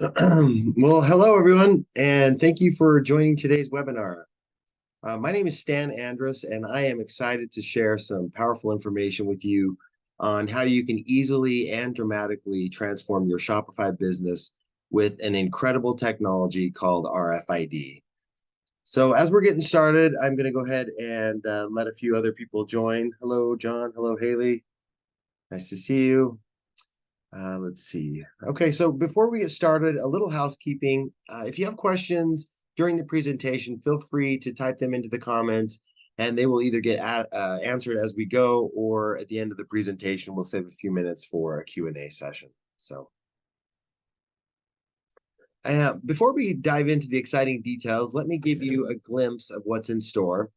Well, hello everyone, and thank you for joining today's webinar. My name is Stan Andrus, and I am excited to share some powerful information with you on how you can easily and dramatically transform your Shopify business with an incredible technology called RFID. So, as we're getting started, I'm going to go ahead and let a few other people join. Hello, John. Hello, Haley. Nice to see you. Let's see. Okay, so before we get started, a little housekeeping. If you have questions during the presentation, feel free to type them into the comments, and they will either get answered as we go, or at the end of the presentation, we'll save a few minutes for a Q&A session. So, before we dive into the exciting details, let me give you a glimpse of what's in store.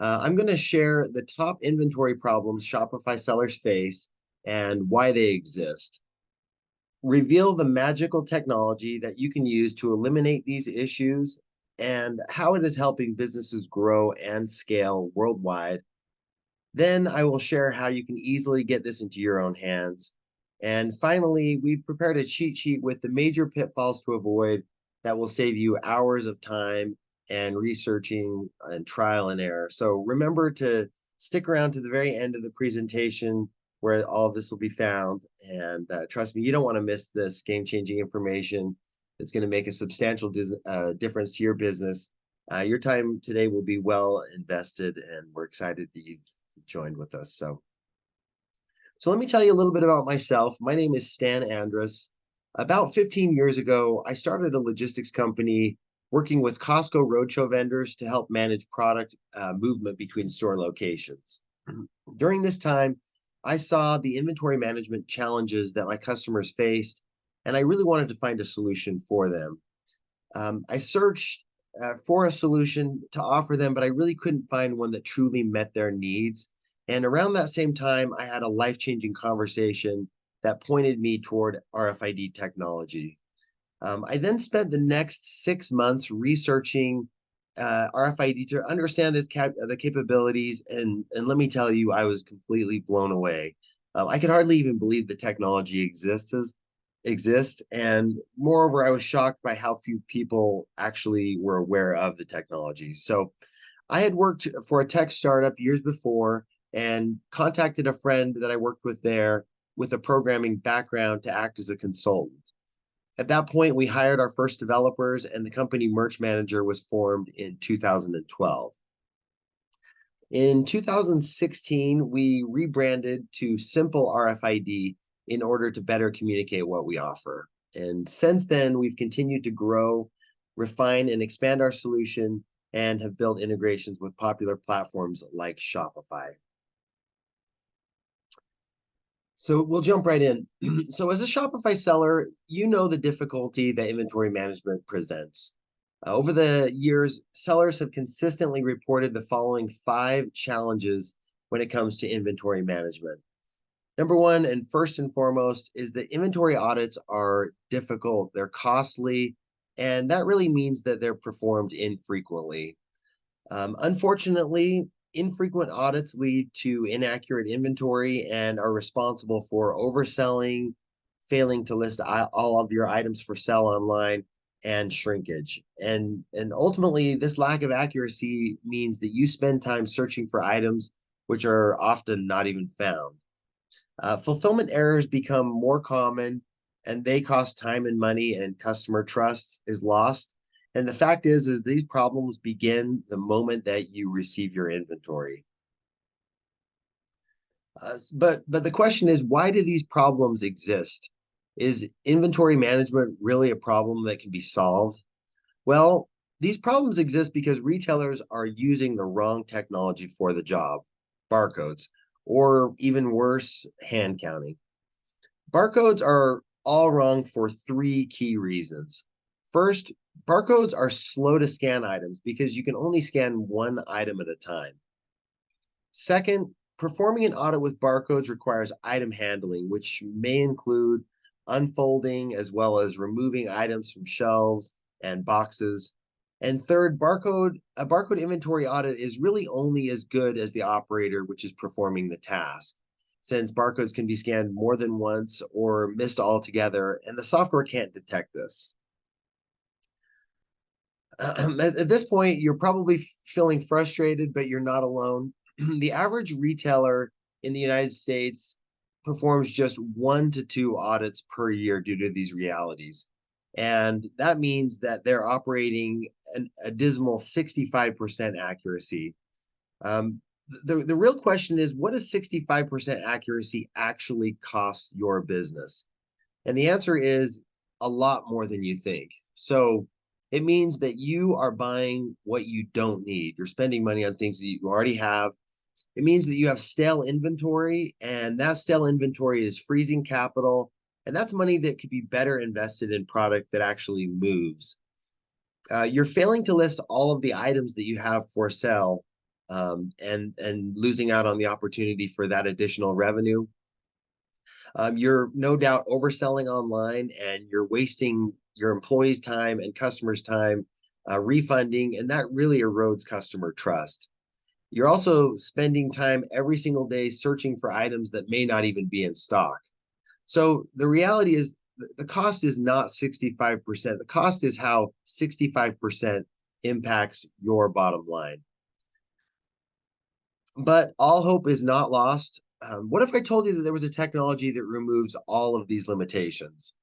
I'm going to share the top inventory problems Shopify sellers face and why they exist, reveal the magical technology that you can use to eliminate these issues, and how it is helping businesses grow and scale worldwide. Then I will share how you can easily get this into your own hands. And finally, we've prepared a cheat sheet with the major pitfalls to avoid that will save you hours of time and researching and trial and error. So remember to stick around to the very end of the presentation where all of this will be found. And trust me, you don't want to miss this game-changing information. It's going to make a substantial difference to your business. Your time today will be well invested, and we're excited that you've joined with us. So let me tell you a little bit about myself. My name is Stan Andrus. About 15 years ago, I started a logistics company working with Costco roadshow vendors to help manage product movement between store locations. During this time, I saw the inventory management challenges that my customers faced, and I really wanted to find a solution for them. I searched for a solution to offer them, but I really couldn't find one that truly met their needs. And around that same time, I had a life-changing conversation that pointed me toward RFID technology. I then spent the next 6 months researching RFID to understand the capabilities, and let me tell you, I was completely blown away. I could hardly even believe the technology exists, and moreover, I was shocked by how few people actually were aware of the technology. So, I had worked for a tech startup years before and contacted a friend that I worked with there with a programming background to act as a consultant. At that point, we hired our first developers, and the company Merch Manager was formed in 2012. In 2016, we rebranded to Simple RFID in order to better communicate what we offer. And since then, we've continued to grow, refine, and expand our solution and have built integrations with popular platforms like Shopify. So we'll jump right in. So as a Shopify seller, you know the difficulty that inventory management presents. Over the years, sellers have consistently reported the following 5 challenges when it comes to inventory management. Number one, and first and foremost, is that inventory audits are difficult, they're costly, and that really means that they're performed infrequently. Unfortunately, infrequent audits lead to inaccurate inventory and are responsible for overselling, failing to list all of your items for sale online, and shrinkage. And ultimately, this lack of accuracy means that you spend time searching for items which are often not even found. Fulfillment errors become more common, and they cost time and money, and customer trust is lost. And the fact is these problems begin the moment that you receive your inventory. But the question is, why do these problems exist? Is inventory management really a problem that can be solved? Well, these problems exist because retailers are using the wrong technology for the job, barcodes, or even worse, hand counting. Barcodes are all wrong for 3 key reasons. First, barcodes are slow to scan items because you can only scan one item at a time. Second, performing an audit with barcodes requires item handling, which may include unfolding as well as removing items from shelves and boxes. And third, a barcode inventory audit is really only as good as the operator which is performing the task, since barcodes can be scanned more than once or missed altogether, and the software can't detect this. At this point, you're probably feeling frustrated, but you're not alone. The average retailer in the United States performs just 1 to 2 audits per year due to these realities. And that means that they're operating a dismal 65% accuracy. Um, the real question is, what does 65% accuracy actually cost your business? And the answer is a lot more than you think. So it means that you are buying what you don't need. You're spending money on things that you already have. It means that you have stale inventory, and that stale inventory is freezing capital. And that's money that could be better invested in product that actually moves. You're failing to list all of the items that you have for sale, and losing out on the opportunity for that additional revenue. You're no doubt overselling online, and you're wasting your employees' time and customers' time refunding, and that really erodes customer trust. You're also spending time every single day searching for items that may not even be in stock. So the reality is the cost is not 65%. The cost is how 65% impacts your bottom line. But all hope is not lost. What if I told you that there was a technology that removes all of these limitations?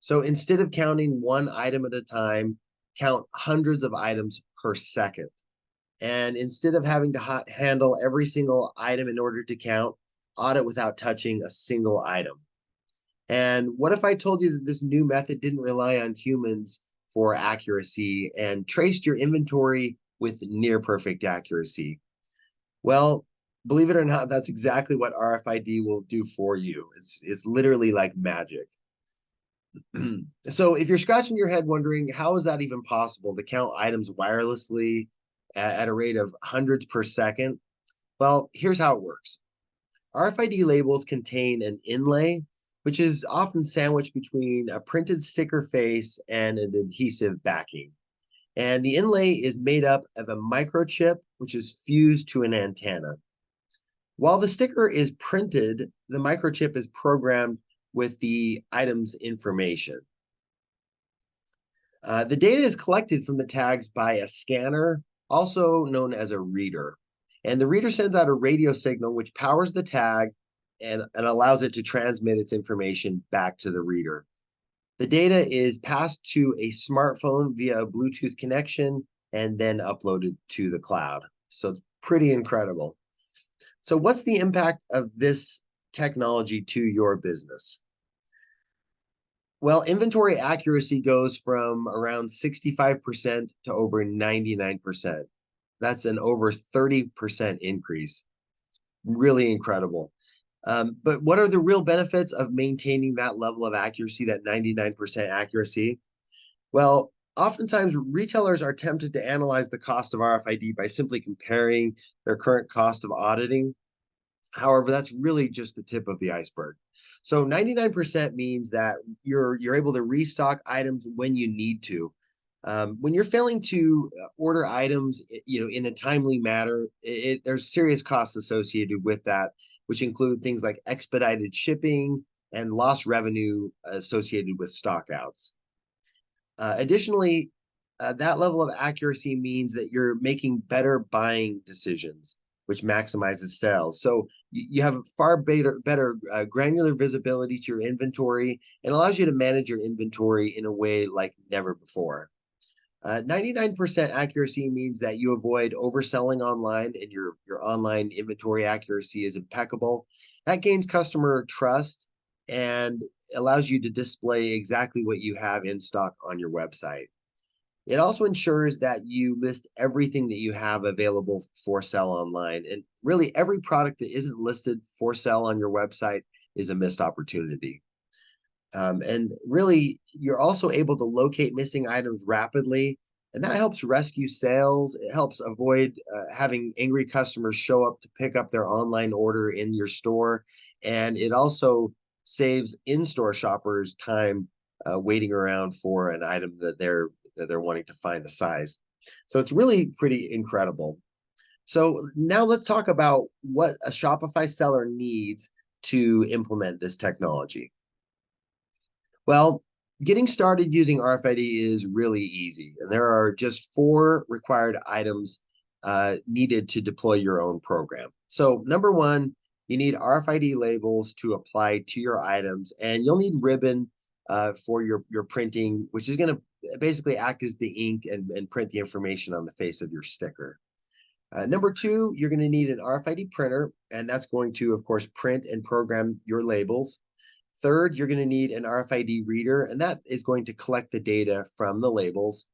So instead of counting one item at a time, count hundreds of items per second. And instead of having to handle every single item in order to count, audit without touching a single item. And what if I told you that this new method didn't rely on humans for accuracy and traced your inventory with near perfect accuracy? Well, believe it or not, that's exactly what RFID will do for you. It's literally like magic. So if you're scratching your head wondering how is that even possible to count items wirelessly at a rate of hundreds per second, well, here's how it works. RFID labels contain an inlay, which is often sandwiched between a printed sticker face and an adhesive backing. And the inlay is made up of a microchip, which is fused to an antenna. While the sticker is printed, the microchip is programmed with the item's information. The data is collected from the tags by a scanner, also known as a reader. And the reader sends out a radio signal which powers the tag and allows it to transmit its information back to the reader. The data is passed to a smartphone via a Bluetooth connection and then uploaded to the cloud. So it's pretty incredible. So what's the impact of this technology to your business? Well, inventory accuracy goes from around 65% to over 99%. That's an over 30% increase. Really incredible. But what are the real benefits of maintaining that level of accuracy, that 99% accuracy? Well, oftentimes retailers are tempted to analyze the cost of RFID by simply comparing their current cost of auditing. However, that's really just the tip of the iceberg. So 99% means that you're able to restock items when you need to. When you're failing to order items, in a timely manner, there's serious costs associated with that, which include things like expedited shipping and lost revenue associated with stockouts. Additionally, that level of accuracy means that you're making better buying decisions, which maximizes sales. So you have far better granular visibility to your inventory and allows you to manage your inventory in a way like never before. 99% accuracy means that you avoid overselling online and your online inventory accuracy is impeccable. That gains customer trust and allows you to display exactly what you have in stock on your website. It also ensures that you list everything that you have available for sale online. And really, every product that isn't listed for sale on your website is a missed opportunity. And really, you're also able to locate missing items rapidly, and that helps rescue sales. It helps avoid having angry customers show up to pick up their online order in your store. And it also saves in-store shoppers time waiting around for an item that they're wanting to find a size. So it's really pretty incredible. So now let's talk about what a Shopify seller needs to implement this technology. Well, Getting started using RFID is really easy, and there are just 4 required items needed to deploy your own program. So, number one, you need RFID labels to apply to your items, and you'll need ribbon for your printing, which is going to basically act as the ink and print the information on the face of your sticker. Number two, you're going to need an RFID printer, and that's going to, of course, print and program your labels. Third, you're going to need an RFID reader, and that is going to collect the data from the labels.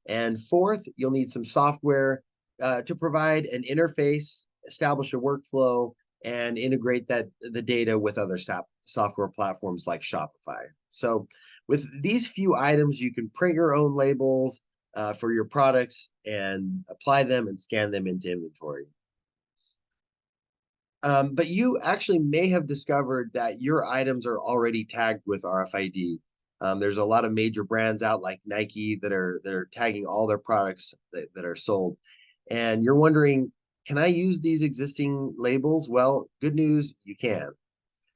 And fourth, you'll need some software to provide an interface, establish a workflow, and integrate the data with other software platforms like Shopify. So with these few items, you can print your own labels for your products and apply them and scan them into inventory. But you actually may have discovered that your items are already tagged with RFID. There's a lot of major brands out like Nike that are tagging all their products that are sold. And you're wondering, can I use these existing labels? Well, good news, you can.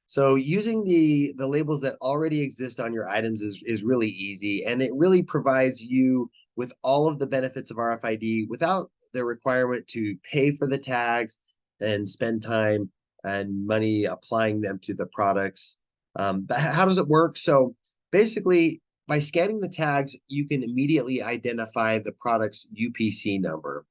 So using the labels that already exist on your items is really easy, and it really provides you with all of the benefits of RFID without the requirement to pay for the tags and spend time and money applying them to the products. But how does it work? So basically, by scanning the tags, you can immediately identify the product's UPC number.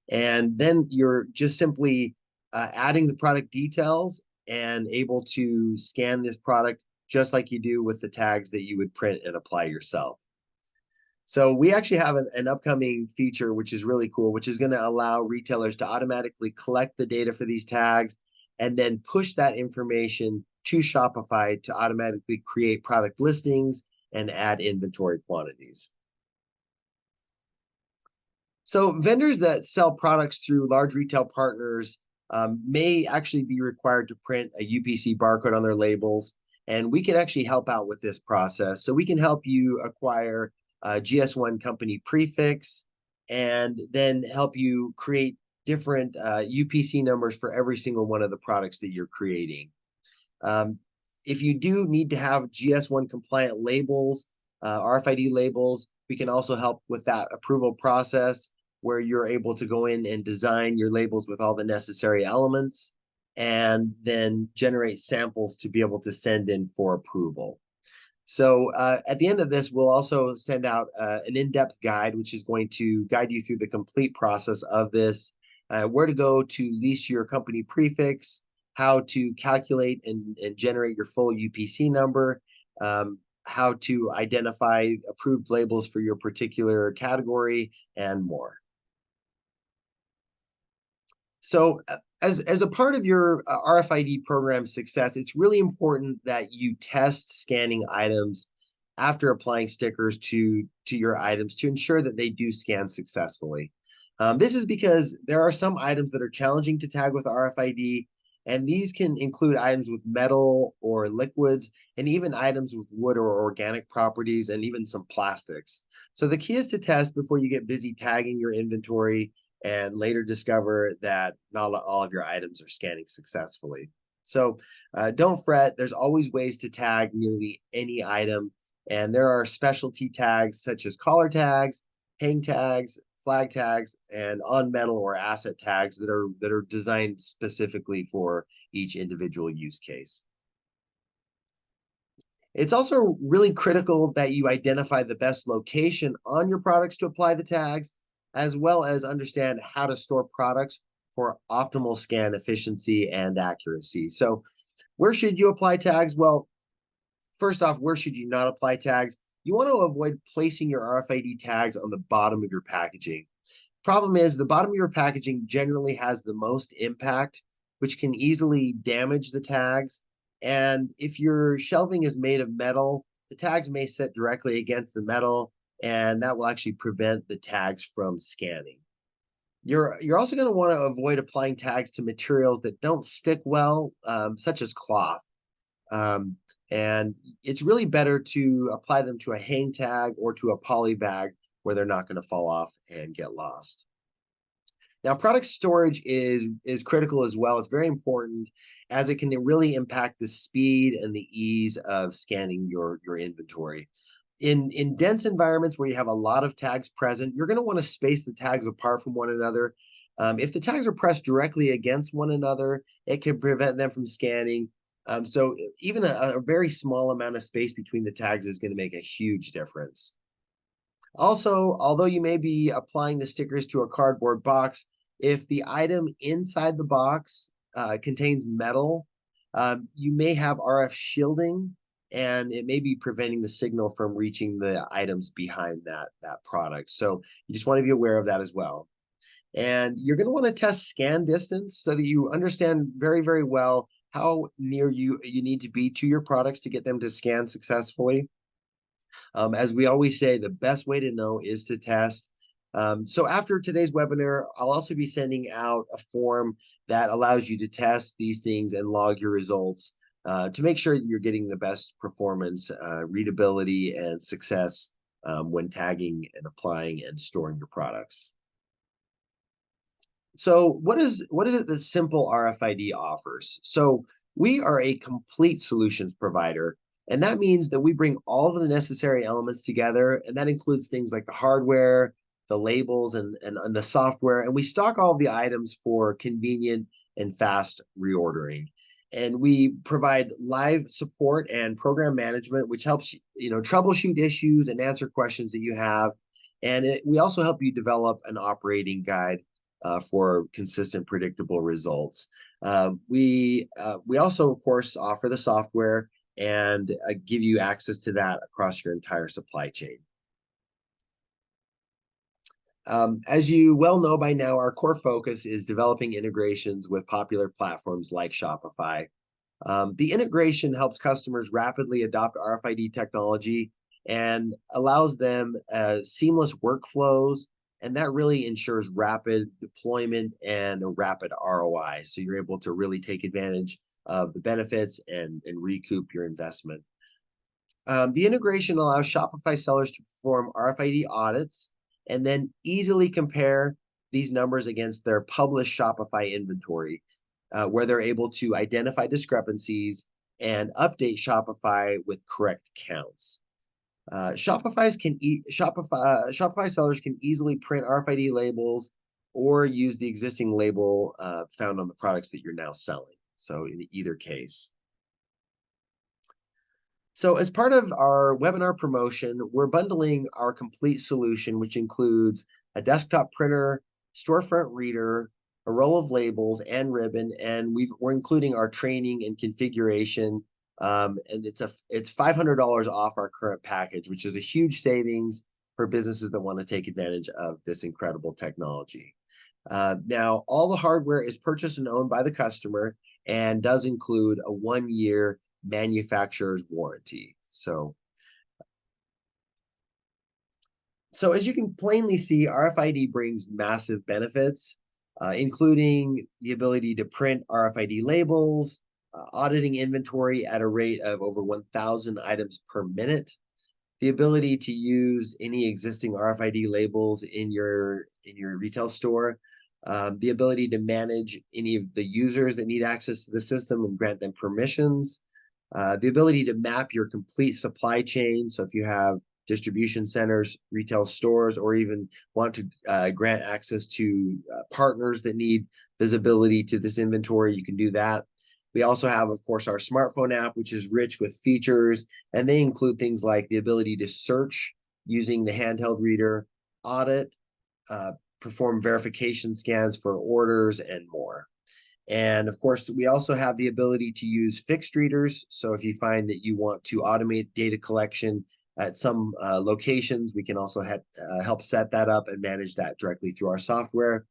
And then you're just simply adding the product details and able to scan this product just like you do with the tags that you would print and apply yourself. So we actually have an upcoming feature, which is really cool, which is going to allow retailers to automatically collect the data for these tags and then push that information to Shopify to automatically create product listings and add inventory quantities. So vendors that sell products through large retail partners may actually be required to print a UPC barcode on their labels, and we can actually help out with this process. So we can help you acquire a GS1 company prefix and then help you create different UPC numbers for every single one of the products that you're creating. If you do need to have GS1 compliant labels, RFID labels, we can also help with that approval process where you're able to go in and design your labels with all the necessary elements and then generate samples to be able to send in for approval. So at the end of this, we'll also send out an in-depth guide, which is going to guide you through the complete process of this, where to go to lease your company prefix, how to calculate and generate your full UPC number, how to identify approved labels for your particular category, and more. So as a part of your RFID program success, it's really important that you test scanning items after applying stickers to your items to ensure that they do scan successfully. This is because there are some items that are challenging to tag with RFID, and these can include items with metal or liquids, and even items with wood or organic properties, and even some plastics. So the key is to test before you get busy tagging your inventory and later discover that not all of your items are scanning successfully. So don't fret, there's always ways to tag nearly any item. And there are specialty tags such as collar tags, hang tags, flag tags, and on metal or asset tags that are designed specifically for each individual use case. It's also really critical that you identify the best location on your products to apply the tags, as well as understand how to store products for optimal scan efficiency and accuracy. So where should you apply tags? Well, first off, where should you not apply tags? You want to avoid placing your RFID tags on the bottom of your packaging. Problem is, the bottom of your packaging generally has the most impact, which can easily damage the tags. And if your shelving is made of metal, the tags may sit directly against the metal, and that will actually prevent the tags from scanning. You're also going to want to avoid applying tags to materials that don't stick well, such as cloth. And it's really better to apply them to a hang tag or to a poly bag where they're not going to fall off and get lost. Now, product storage is critical as well. It's very important as it can really impact the speed and the ease of scanning your inventory. In dense environments where you have a lot of tags present, you're going to want to space the tags apart from one another. If the tags are pressed directly against one another, it can prevent them from scanning. So even a very small amount of space between the tags is going to make a huge difference. Also, although you may be applying the stickers to a cardboard box, if the item inside the box contains metal, you may have RF shielding, and it may be preventing the signal from reaching the items behind that product. So you just want to be aware of that as well. And you're going to want to test scan distance so that you understand very, very well how near you need to be to your products to get them to scan successfully. As we always say, the best way to know is to test. So after today's webinar, I'll also be sending out a form that allows you to test these things and log your results to make sure you're getting the best performance, readability, and success when tagging and applying and storing your products. So what is it that Simple RFID offers? So we are a complete solutions provider, and that means that we bring all of the necessary elements together, and that includes things like the hardware, the labels, and the software, and we stock all of the items for convenient and fast reordering. And we provide live support and program management, which helps troubleshoot issues and answer questions that you have. And we also help you develop an operating guide for consistent, predictable results. We also, of course, offer the software and give you access to that across your entire supply chain. As you well know by now, our core focus is developing integrations with popular platforms like Shopify. The integration helps customers rapidly adopt RFID technology and allows them seamless workflows, and that really ensures rapid deployment and a rapid ROI. So you're able to really take advantage of the benefits and recoup your investment. The integration allows Shopify sellers to perform RFID audits and then easily compare these numbers against their published Shopify inventory, where they're able to identify discrepancies and update Shopify with correct counts. Shopify sellers can easily print RFID labels or use the existing label found on the products that you're now selling. So in either case. So as part of our webinar promotion, we're bundling our complete solution, which includes a desktop printer, storefront reader, a roll of labels, and ribbon, and we're including our training and configuration. And it's $500 off our current package, which is a huge savings for businesses that want to take advantage of this incredible technology. Now, all the hardware is purchased and owned by the customer and does include a 1-year manufacturer's warranty. So as you can plainly see, RFID brings massive benefits, including the ability to print RFID labels, auditing inventory at a rate of over 1,000 items per minute, the ability to use any existing RFID labels in your retail store, the ability to manage any of the users that need access to the system and grant them permissions, the ability to map your complete supply chain. So if you have distribution centers, retail stores, or even want to grant access to partners that need visibility to this inventory, you can do that. We also have, of course, our smartphone app, which is rich with features, and they include things like the ability to search using the handheld reader, audit, perform verification scans for orders, and more. And of course, we also have the ability to use fixed readers. So if you find that you want to automate data collection at some locations, we can also help set that up and manage that directly through our software.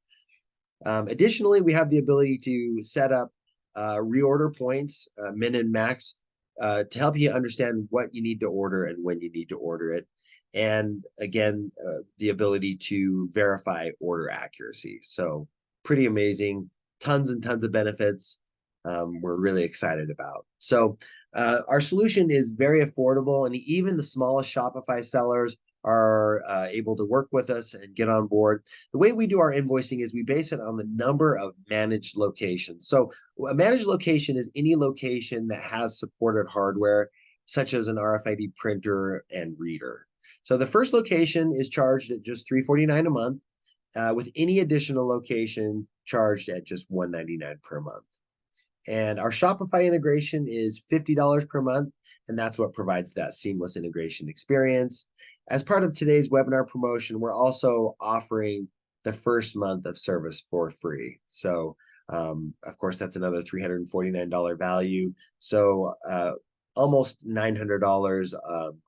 Additionally, we have the ability to set up reorder points, min and max, to help you understand what you need to order and when you need to order it. And again, the ability to verify order accuracy. So pretty amazing. Tons and tons of benefits we're really excited about. So our solution is very affordable, and even the smallest Shopify sellers are able to work with us and get on board. The way we do our invoicing is we base it on the number of managed locations. So a managed location is any location that has supported hardware, such as an RFID printer and reader. So the first location is charged at just $349 a month, with any additional location charged at just $199 per month. And our Shopify integration is $50 per month, and that's what provides that seamless integration experience. As part of today's webinar promotion, we're also offering the first month of service for free. So, of course, that's another $349 value. So, almost $900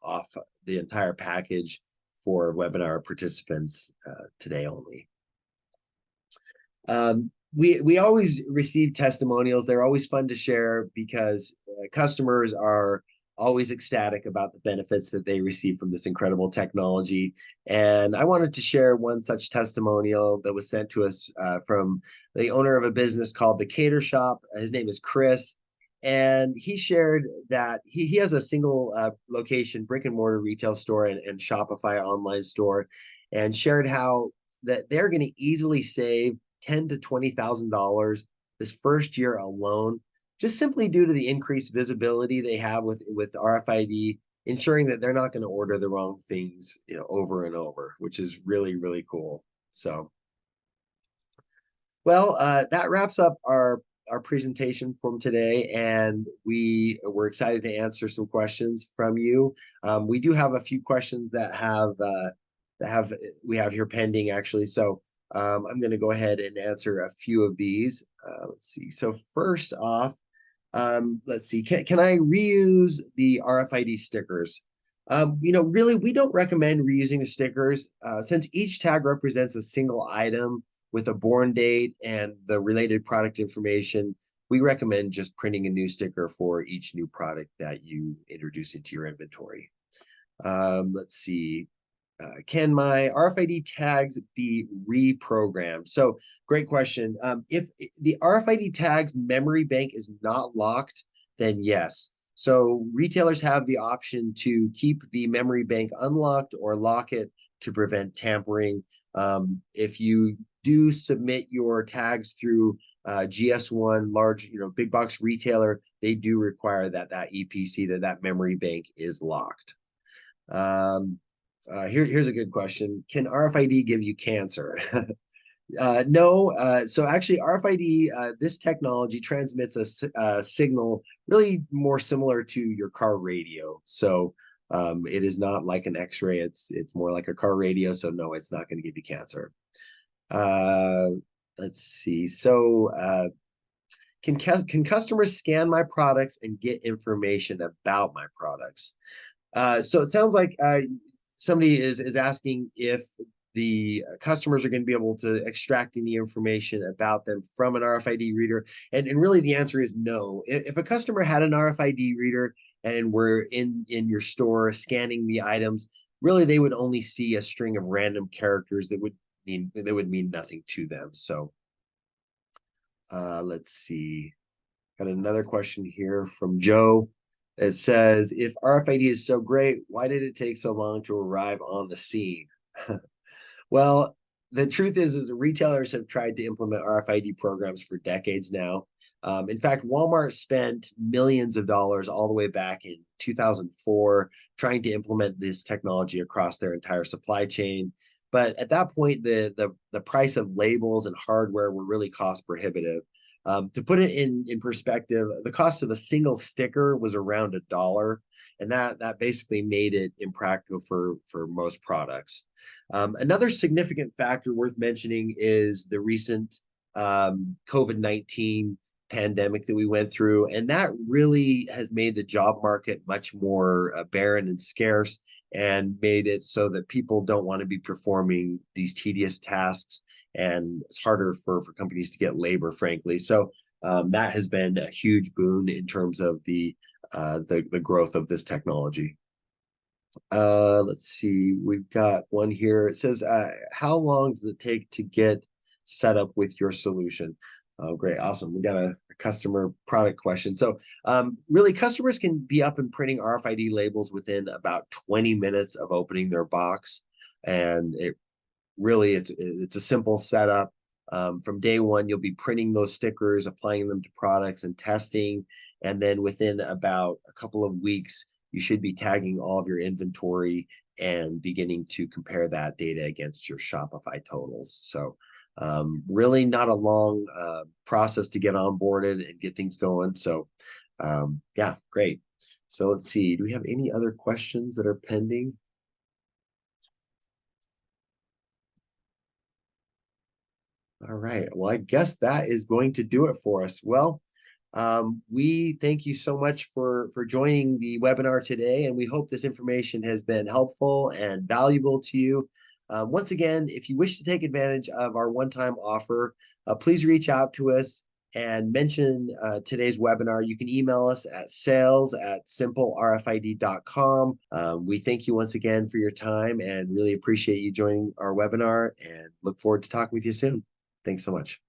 off the entire package for webinar participants today only. We always receive testimonials. They're always fun to share because customers are always ecstatic about the benefits that they receive from this incredible technology. And I wanted to share one such testimonial that was sent to us from the owner of a business called The Cater Shop. His name is Chris. And he shared that he has a single location brick and mortar retail store and Shopify online store, and shared how that they're going to easily save $10,000 to $20,000 this first year alone, just simply due to the increased visibility they have with RFID, ensuring that they're not going to order the wrong things, over and over, which is really, really cool. So, well, that wraps up our presentation from today, and we're excited to answer some questions from you. We do have a few questions we have here pending, actually. So I'm going to go ahead and answer a few of these. Let's see. So first off, let's see. Can I reuse the RFID stickers? Really, we don't recommend reusing the stickers since each tag represents a single item with a born date and the related product information. We recommend just printing a new sticker for each new product that you introduce into your inventory. Let's see. Can my RFID tags be reprogrammed? So great question. If the RFID tags memory bank is not locked, then yes. So retailers have the option to keep the memory bank unlocked or lock it to prevent tampering. If you do submit your tags through GS1, large, big box retailer, they do require that EPC, that memory bank is locked. Here's a good question. Can RFID give you cancer? No. So actually, RFID, this technology transmits a signal really more similar to your car radio. So it is not like an X-ray. It's more like a car radio. So no, it's not going to give you cancer. Let's see. So can customers scan my products and get information about my products? So it sounds like somebody is asking if the customers are going to be able to extract any information about them from an RFID reader. And really the answer is no. If a customer had an RFID reader and were in your store scanning the items, really they would only see a string of random characters that would mean nothing to them. So let's see. Got another question here from Joe. It says, if RFID is so great, why did it take so long to arrive on the scene? Well, the truth is retailers have tried to implement RFID programs for decades now. In fact, Walmart spent millions of dollars all the way back in 2004 trying to implement this technology across their entire supply chain. But at that point, the price of labels and hardware were really cost prohibitive. To put it in perspective, the cost of a single sticker was around $1, and that basically made it impractical for most products. Another significant factor worth mentioning is the recent COVID-19 pandemic that we went through, and that really has made the job market much more barren and scarce, and made it so that people don't want to be performing these tedious tasks, and it's harder for companies to get labor, frankly. So that has been a huge boon in terms of the growth of this technology. Let's see, we've got one here. It says, how long does it take to get set up with your solution? Oh, great. Awesome. We got a customer product question. So really, customers can be up and printing RFID labels within about 20 minutes of opening their box. And it's a simple setup. From day one, you'll be printing those stickers, applying them to products and testing. And then within about a couple of weeks, you should be tagging all of your inventory and beginning to compare that data against your Shopify totals. So really not a long process to get onboarded and get things going. So yeah, great. So let's see, do we have any other questions that are pending? All right. Well, I guess that is going to do it for us. Well, we thank you so much for joining the webinar today, and we hope this information has been helpful and valuable to you. Once again, if you wish to take advantage of our one-time offer, please reach out to us and mention today's webinar. You can email us at sales@simplerfid.com. We thank you once again for your time and really appreciate you joining our webinar and look forward to talking with you soon. Thanks so much.